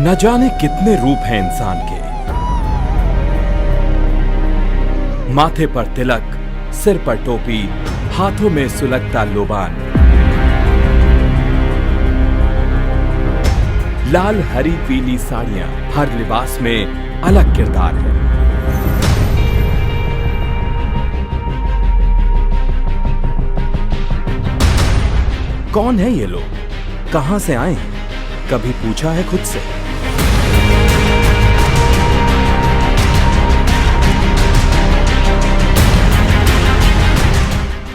न जाने कितने रूप हैं इंसान के। माथे पर तिलक, सिर पर टोपी, हाथों में सुलगता लोबान। लाल हरी पीली साड़ियां, हर लिबास में अलग किरदार है। कौन है ये लोग, कहां से आए हैं, कभी पूछा है खुद से?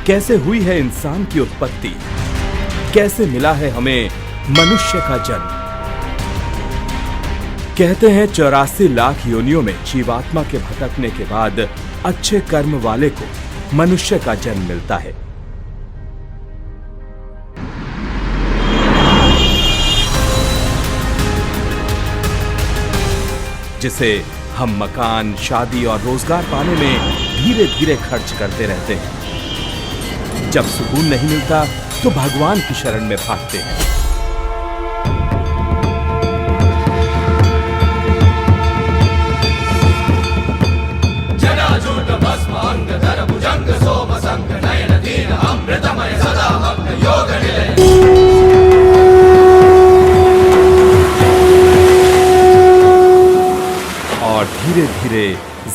कैसे हुई है इंसान की उत्पत्ति, कैसे मिला है हमें मनुष्य का जन्म? कहते हैं 84 लाख योनियों में जीवात्मा के भटकने के बाद अच्छे कर्म वाले को मनुष्य का जन्म मिलता है। जिसे हम मकान, शादी और रोजगार पाने में धीरे धीरे खर्च करते रहते हैं। जब सुकून नहीं मिलता तो भगवान की शरण में भागते हैं। जटाजूट भस्म अंगधर भुजंग सोम संग नयन दीन अमृतमय सदा मग्न योग निलय। और धीरे धीरे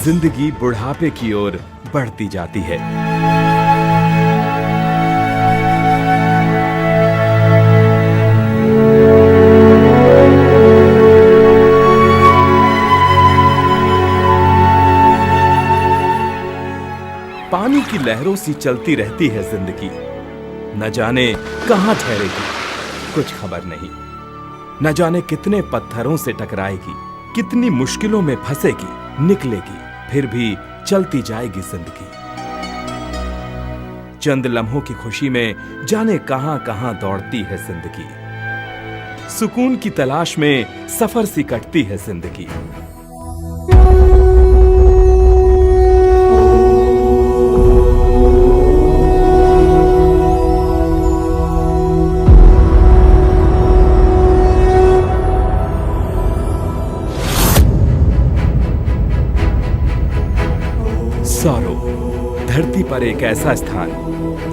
जिंदगी बुढ़ापे की ओर बढ़ती जाती है। पानी की लहरों सी चलती रहती है जिंदगी, न जाने कहां ठहरेगी, कुछ खबर नहीं। न जाने कितने पत्थरों से टकराएगी, कितनी मुश्किलों में फंसेगी, निकलेगी, फिर भी चलती जाएगी जिंदगी। चंद लम्हों की खुशी में जाने कहां कहां दौड़ती है जिंदगी। सुकून की तलाश में सफर सी कटती है जिंदगी। सौरो, धरती पर एक ऐसा स्थान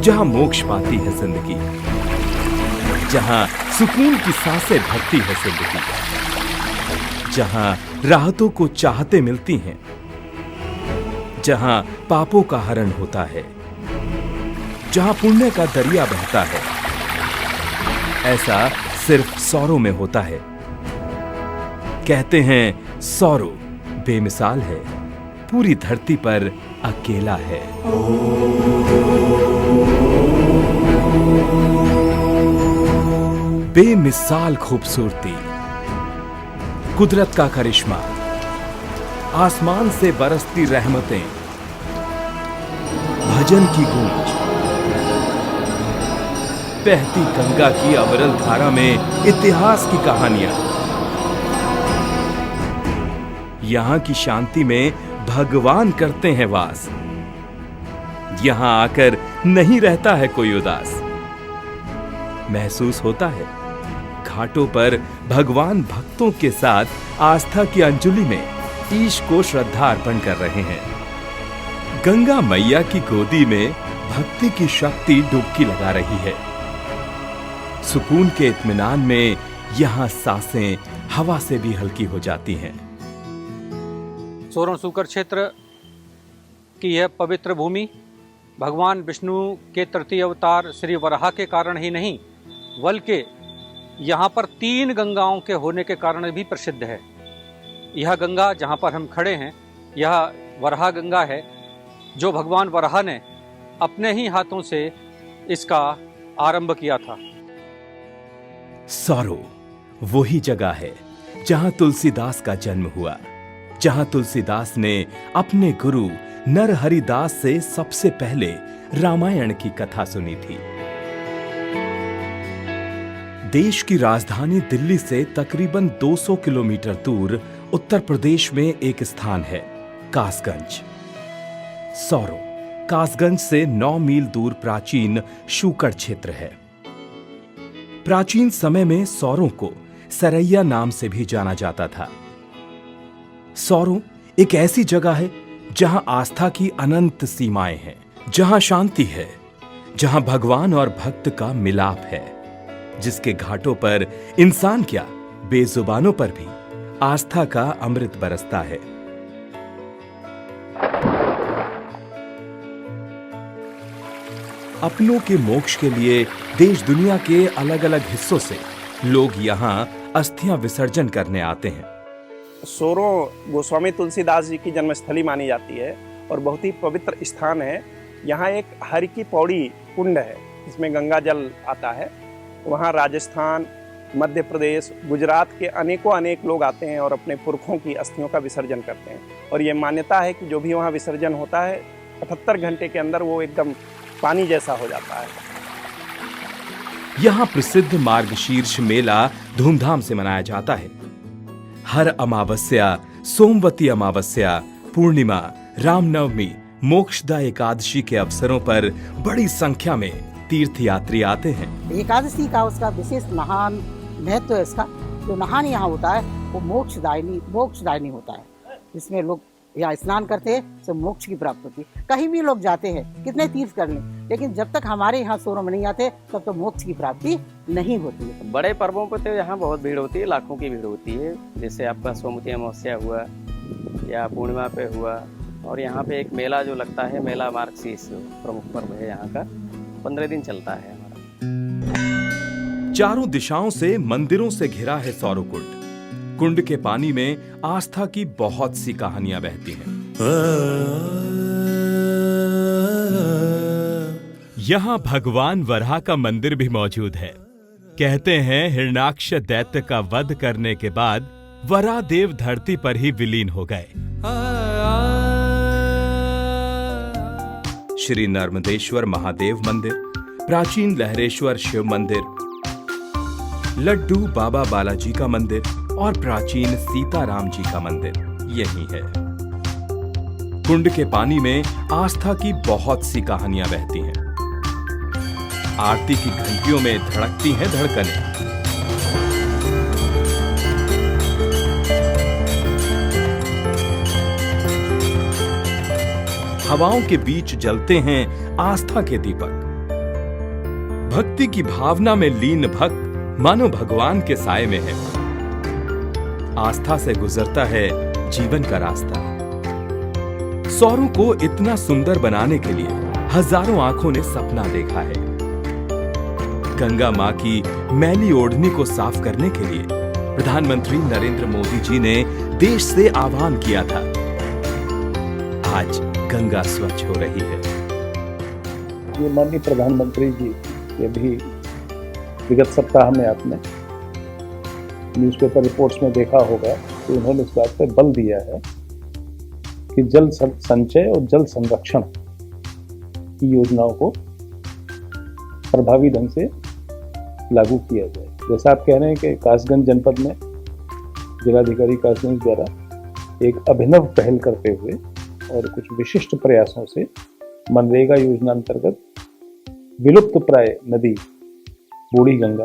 जहां मोक्ष पाती है जिंदगी, जहां सुकून की सांसें भरती है जिंदगी, जहां राहतों को चाहते मिलती हैं, जहां पापों का हरण होता है, जहां पुण्य का दरिया बहता है। ऐसा सिर्फ सौरों में होता है। कहते हैं सौरो बेमिसाल है, पूरी धरती पर अकेला है। बेमिसाल खूबसूरती, कुदरत का करिश्मा, आसमान से बरसती रहमतें, भजन की गूंज, बहती गंगा की अविरल धारा में इतिहास की कहानियां। यहां की शांति में भगवान करते हैं वास। यहां आकर नहीं रहता है कोई उदास। महसूस होता है घाटों पर भगवान भक्तों के साथ आस्था की अंजलि में ईश को श्रद्धा अर्पण कर रहे हैं। गंगा मैया की गोदी में भक्ति की शक्ति डुबकी लगा रही है। सुकून के इत्मीनान में यहां सांसें हवा से भी हल्की हो जाती हैं। सोरण सूकर क्षेत्र की यह पवित्र भूमि भगवान विष्णु के तृतीय अवतार श्री वराह के कारण ही नहीं, बल्कि यहाँ पर 3 गंगाओं के होने के कारण भी प्रसिद्ध है। यह गंगा जहाँ पर हम खड़े हैं, यह वराह गंगा है, जो भगवान वराह ने अपने ही हाथों से इसका आरंभ किया था। सौरो वही जगह है जहां तुलसीदास का जन्म हुआ, जहां तुलसीदास ने अपने गुरु नरहरिदास से सबसे पहले रामायण की कथा सुनी थी। देश की राजधानी दिल्ली से तकरीबन 200 किलोमीटर दूर उत्तर प्रदेश में एक स्थान है, कासगंज। सौरो कासगंज से 9 मील दूर प्राचीन शूकड़ क्षेत्र है। प्राचीन समय में सौरों को सरैया नाम से भी जाना जाता था। सौरों एक ऐसी जगह है जहां आस्था की अनंत सीमाएं हैं, जहां शांति है, जहां भगवान और भक्त का मिलाप है, जिसके घाटों पर इंसान क्या बेजुबानों पर भी आस्था का अमृत बरसता है। अपनों के मोक्ष के लिए देश दुनिया के अलग अलग हिस्सों से लोग यहाँ अस्थियां विसर्जन करने आते हैं। सोरों गोस्वामी तुलसीदास जी की जन्मस्थली मानी जाती है और बहुत ही पवित्र स्थान है। यहाँ एक हरि की पौड़ी कुंड है जिसमें गंगा जल आता है। वहाँ राजस्थान, मध्य प्रदेश, गुजरात के अनेक लोग आते हैं और अपने पुरखों की अस्थियों का विसर्जन करते हैं। और ये मान्यता है कि जो भी वहाँ विसर्जन होता है 78 घंटे के अंदर वो एकदम पानी जैसा हो जाता है। यहाँ प्रसिद्ध मार्गशीर्ष मेला धूमधाम से मनाया जाता है। हर अमावस्या, सोमवती अमावस्या, पूर्णिमा, रामनवमी, मोक्षदा एकादशी के अवसरों पर बड़ी संख्या में तीर्थयात्री आते हैं। एकादशी का उसका विशेष महान महत्व है। इसका जो नहान यहाँ होता है वो मोक्षदायिनी होता है, जिसमें लोग यहाँ स्नान करते हैं तो मोक्ष की प्राप्ति होती है। कहीं भी लोग जाते हैं, कितने तीर्थ कर लें, लेकिन जब तक हमारे यहाँ सोरों में नहीं आते तब तो मोक्ष की प्राप्ति नहीं होती है। बड़े पर्वों पर तो यहाँ बहुत भीड़ होती है, लाखों की भीड़ होती है। जैसे आपका सोमवती अमावस्या हुआ या पूर्णिमा पे हुआ, और यहाँ पे एक मेला जो लगता है, मेला मार्गशीर्ष प्रमुख पर्व है यहाँ का, 15 दिन चलता है हमारा। चारों दिशाओं से मंदिरों से घिरा है सौरो कुंड। कुंड के पानी में आस्था की बहुत सी कहानियां बहती हैं। यहाँ भगवान वराह का मंदिर भी मौजूद है। कहते हैं हिरण्याक्ष दैत्य का वध करने के बाद वराह देव धरती पर ही विलीन हो गए। श्री नर्मदेश्वर महादेव मंदिर, प्राचीन लहरेश्वर शिव मंदिर, लड्डू बाबा बालाजी का मंदिर और प्राचीन सीताराम जी का मंदिर यही है। कुंड के पानी में आस्था की बहुत सी कहानियां बहती हैं। आरती की घंटियों में धड़कती हैं धड़कनें। हवाओं के बीच जलते हैं आस्था के दीपक। भक्ति की भावना में लीन भक्त मानो भगवान के साए में है। आस्था से गुजरता है जीवन का रास्ता। सौरों को इतना सुंदर बनाने के लिए हजारों आंखों ने सपना देखा है। गंगा मां की मैली ओढ़नी को साफ करने के लिए प्रधानमंत्री नरेंद्र मोदी जी ने देश से आह्वान किया था। आज गंगा स्वच्छ हो रही है। ये माननीय प्रधानमंत्री जी ये भी विगत सप्ताह में आपने न्यूज़पेपर रिपोर्ट्स में देखा होगा कि उन्होंने इस बात पर बल दिया है कि जल संचय और जल संरक्षण की योजनाओं को प्रभावी ढंग से लागू किया जाए। जैसा आप कह रहे हैं कि कासगंज जनपद में जिलाधिकारी कासगंज द्वारा एक अभिनव पहल करते हुए और कुछ विशिष्ट प्रयासों से मनरेगा योजना अंतर्गत विलुप्त प्राय नदी बूढ़ी गंगा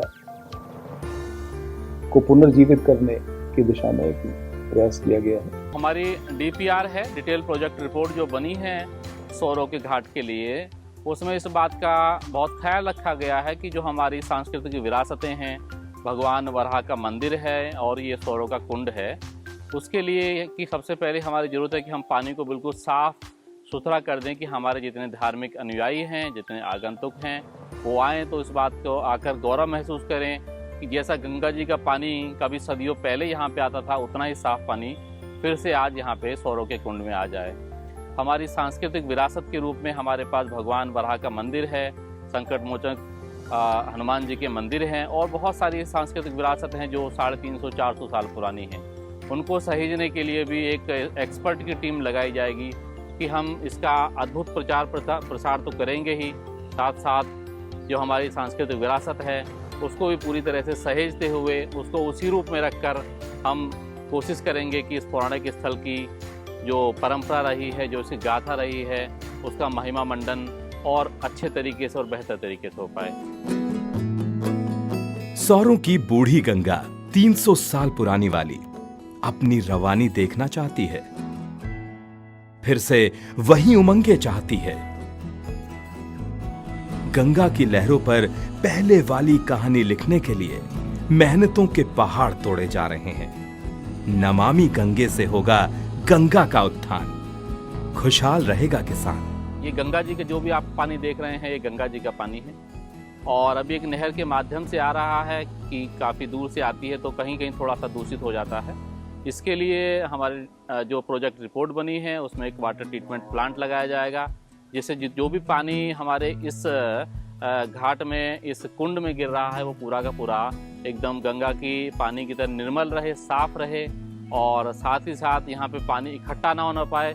को पुनर्जीवित करने की दिशा में एक प्रयास किया गया है। हमारी DPR है, डिटेल प्रोजेक्ट रिपोर्ट जो बनी है सौरों के घाट के लिए, उसमें इस बात का बहुत ख्याल रखा गया है कि जो हमारी सांस्कृतिक विरासतें हैं, भगवान वराह का मंदिर है और ये सौरों का कुंड है, उसके लिए कि सबसे पहले हमारी ज़रूरत है कि हम पानी को बिल्कुल साफ़ सुथरा कर दें कि हमारे जितने धार्मिक अनुयायी हैं, जितने आगंतुक हैं, वो आएँ तो इस बात को आकर गौरव महसूस करें कि जैसा गंगा जी का पानी कभी सदियों पहले यहाँ पे आता था, उतना ही साफ़ पानी फिर से आज यहाँ पे सौरों के कुंड में आ जाए। हमारी सांस्कृतिक विरासत के रूप में हमारे पास भगवान वराह का मंदिर है, संकट मोचन हनुमान जी के मंदिर हैं और बहुत सारी सांस्कृतिक विरासत हैं जो 350-400 साल पुरानी हैं। उनको सहेजने के लिए भी एक एक्सपर्ट की टीम लगाई जाएगी कि हम इसका अद्भुत प्रचार प्रसार तो करेंगे ही, साथ साथ जो हमारी सांस्कृतिक विरासत है उसको भी पूरी तरह से सहेजते हुए उसको उसी रूप में रखकर हम कोशिश करेंगे कि इस पौराणिक स्थल की जो परंपरा रही है, जो इसकी गाथा रही है, उसका महिमा मंडन और अच्छे तरीके से और बेहतर तरीके से हो पाए। सौरों की बूढ़ी गंगा 300 साल पुरानी वाली अपनी रवानी देखना चाहती है, फिर से वही उमंगे चाहती है। गंगा की लहरों पर पहले वाली कहानी लिखने के लिए मेहनतों के पहाड़ तोड़े जा रहे हैं। नमामि गंगे से होगा गंगा का उत्थान, खुशहाल रहेगा किसान। ये गंगा जी के जो भी आप पानी देख रहे हैं, ये गंगा जी का पानी है और अभी एक नहर के माध्यम से आ रहा है कि काफ़ी दूर से आती है तो कहीं कहीं थोड़ा सा दूषित हो जाता है। इसके लिए हमारी जो प्रोजेक्ट रिपोर्ट बनी है उसमें एक वाटर ट्रीटमेंट प्लांट लगाया जाएगा, जिससे जो भी पानी हमारे इस घाट में, इस कुंड में गिर रहा है, वो पूरा का पूरा एकदम गंगा की पानी की तरह निर्मल रहे, साफ रहे और साथ ही साथ यहाँ पे पानी इकट्ठा ना होना पाए।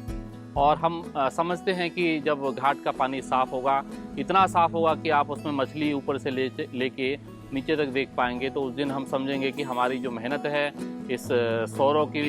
और हम समझते हैं कि जब घाट का पानी साफ़ होगा, इतना साफ़ होगा कि आप उसमें मछली ऊपर से लेके नीचे तक देख पाएंगे, तो उस दिन हम समझेंगे कि हमारी जो मेहनत है इस सौरों की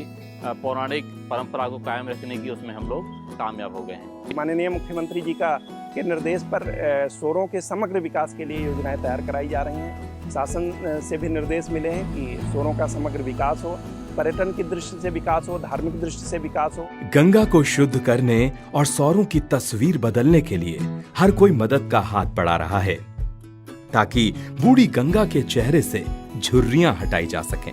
पौराणिक परंपरा को कायम रखने की, उसमें हम लोग कामयाब हो गए हैं। माननीय मुख्यमंत्री जी के निर्देश पर सौरों के समग्र विकास के लिए योजनाएं तैयार कराई जा रही हैं। शासन से भी निर्देश मिले हैं कि सौरों का समग्र विकास हो, पर्यटन की दृष्टि से विकास हो, धार्मिक दृष्टि से विकास हो। गंगा को शुद्ध करने और सौरों की तस्वीर बदलने के लिए हर कोई मदद का हाथ बढ़ा रहा है, ताकि बूढ़ी गंगा के चेहरे से झुर्रियां हटाई जा सकें।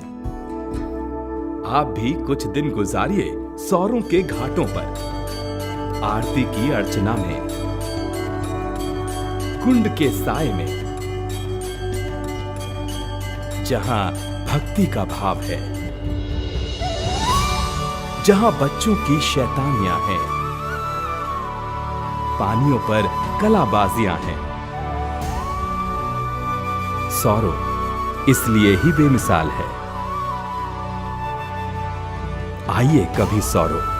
आप भी कुछ दिन गुजारिए सौरों के घाटों पर, आरती की अर्चना में, कुंड के साए में, जहां भक्ति का भाव है, जहां बच्चों की शैतानियां हैं, पानियों पर कलाबाजियां हैं। सौरों इसलिए ही बेमिसाल है। आइए कभी सौरों।